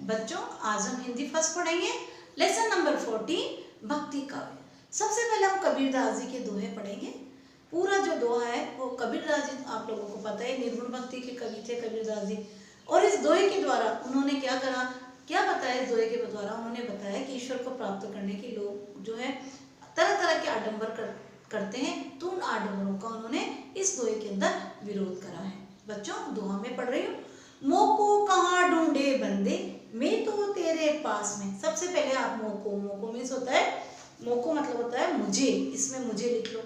बच्चों आज हम हिंदी फर्स्ट पढ़ेंगे। लेसन नंबर 14 भक्ति काव्य। सबसे पहले हम कबीरदास जी के दोहे पढ़ेंगे। पूरा जो दोहा है वो कबीरदास जी, आप लोगों को पता है, निर्गुण भक्ति के कवि थे कबीरदास जी। और इस दोहे के द्वारा उन्होंने क्या करा, क्या बताया, इस दोहे के द्वारा उन्होंने बताया कि ईश्वर को प्राप्त करने के लोग जो है तरह तरह के आडंबर करते हैं, तो उन आडंबरों का उन्होंने इस दोहे के अंदर विरोध करा है। बच्चों दोहा में पढ़ रही हूँ। मोको कहाँ ढूंढे बंदे, मैं तो तेरे पास में। सबसे पहले आप मोको मीन्स होता है, मोको मतलब होता है मुझे, इसमें मुझे लिख लो।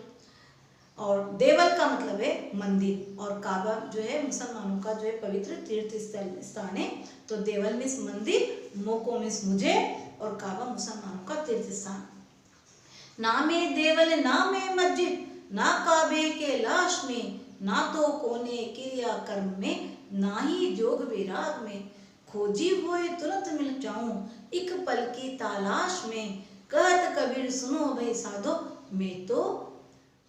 और देवल का मतलब है मंदिर, और काबा जो है मुसलमानों का जो है पवित्र तीर्थ स्थान है। तो देवल मीन्स मंदिर, मोको मीन्स मुझे, और काबा मुसलमानों का तीर्थ स्थान। ना में देवल ना में मस्जिद, ना काबे के लाश में, ना तो कोने क्रिया कर्म में, ना ही जोग विराग में। खोजी हुए तुरंत मिल जाऊं, एक पल की तलाश में। कहत कबीर सुनो भाई साधो, मैं तो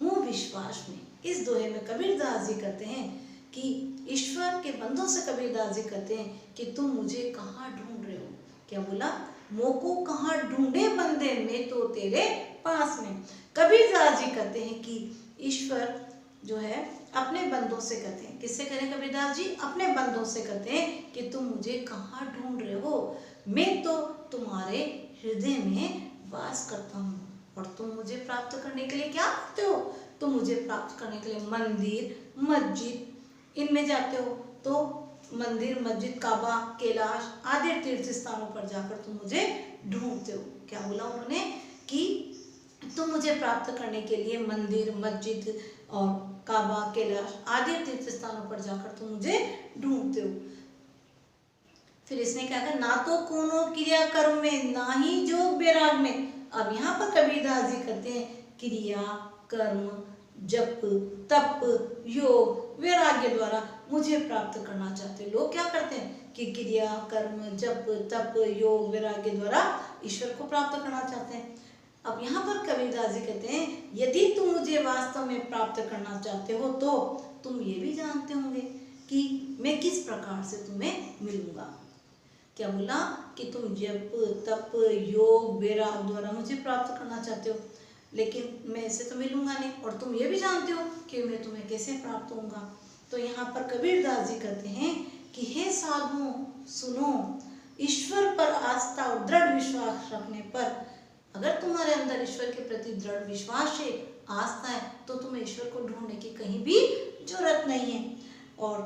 हूँ विश्वास में। इस दोहे में कबीरदास जी कहते हैं कि ईश्वर के बंदों से कबीरदास जी कहते हैं कि तुम मुझे कहाँ ढूंढ रहे हो। क्या बोला, मोको कहाँ ढूंढे बंदे, मैं तो तेरे पास में। कबीरदास जी कहते हैं कि ईश्वर जो है अपने बंदों से कहते हैं, किससे करें कबीरदास जी, अपने बंदों से कहते हैं कि तुम मुझे कहाँ ढूंढ रहे हो, मैं तो तुम्हारे हृदय में वास करता हूँ। और तुम मुझे प्राप्त करने के लिए क्या करते हो, तुम मुझे प्राप्त करने के लिए मंदिर मस्जिद इनमें जाते हो। तो मंदिर मस्जिद काबा कैलाश आदि तीर्थ स्थानों पर जाकर तुम मुझे ढूंढते हो। क्या बोला उन्होंने कि तुम मुझे प्राप्त करने के लिए मंदिर मस्जिद और काबा कैलाश आदि तीर्थ स्थानों पर जाकर तुम मुझे ढूंढते हो। फिर इसने क्या कहा, ना तो कोनो क्रिया कर्म में, ना ही जोग वैराग में। अब यहाँ पर कबीरदास जी कहते हैं क्रिया कर्म जप तप योग वैराग्य द्वारा मुझे प्राप्त करना चाहते हैं। लोग क्या करते हैं कि क्रिया कर्म जप तप योग वैराग्य द्वारा ईश्वर को प्राप्त करना चाहते हैं। अब यहाँ पर कबीरदास जी कहते हैं यदि तुम मुझे वास्तव में प्राप्त करना चाहते हो तो तुम ये भी जानते होंगे कि मैं किस प्रकार से तुम्हें मिलूंगा। क्या बोला कि तुम जप तप योग वैराग द्वारा मुझे प्राप्त करना चाहते हो, लेकिन मैं ऐसे तो मिलूंगा नहीं, और तुम ये भी जानते हो कि मैं तुम्हें कैसे प्राप्त होऊंगा। तो यहाँ पर कबीरदास जी कहते हैं कि हे साधुओं सुनो, ईश्वर पर आस्था और दृढ़ विश्वास रखने पर, अगर तुम्हारे अंदर ईश्वर के प्रति दृढ़ विश्वास है आस्था है, तो तुम्हें ईश्वर को ढूंढने की कहीं भी जरूरत नहीं है। और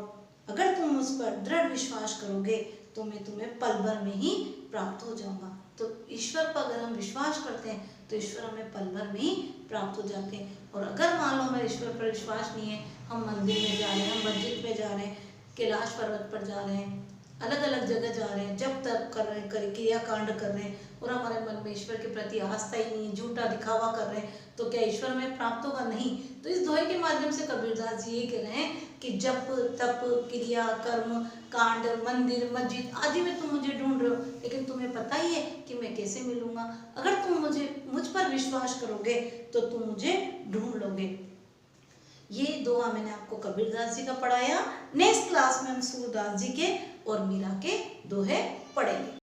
अगर तुम उस पर दृढ़ विश्वास करोगे तो मैं तुम्हें पल भर में ही प्राप्त हो जाऊंगा। तो ईश्वर पर अगर हम विश्वास करते हैं तो ईश्वर हमें पल भर में ही प्राप्त हो जाते हैं। और अगर मान लो हमें ईश्वर पर विश्वास नहीं है, हम मंदिर में जा रहे हैं, हम मस्जिद में जा रहे हैं, कैलाश पर्वत पर जा रहे हैं, अलग अलग जगह जा रहे हैं, जब तक कर रहे हैं, क्रिया कांड कर रहे हैं, और हमारे मन में ईश्वर के प्रति आस्था ही नहीं है, झूठा दिखावा कर रहे हैं, तो क्या ईश्वर हमें प्राप्त होगा? नहीं। तो इस दोहे के माध्यम से कबीरदास जी ये कह रहे हैं कि जप तप क्रिया कर्म कांड मंदिर मस्जिद आदि में तुम मुझे ढूंढ रहे हो, लेकिन तुम्हें पता ही है कि मैं कैसे मिलूंगा। अगर तुम मुझ पर विश्वास करोगे तो तुम मुझे ढूंढ लोगे। ये दोहा मैंने आपको कबीरदास जी का पढ़ाया। नेक्स्ट क्लास में हम सूरदास जी के और मीरा के दोहे पढ़ेंगे।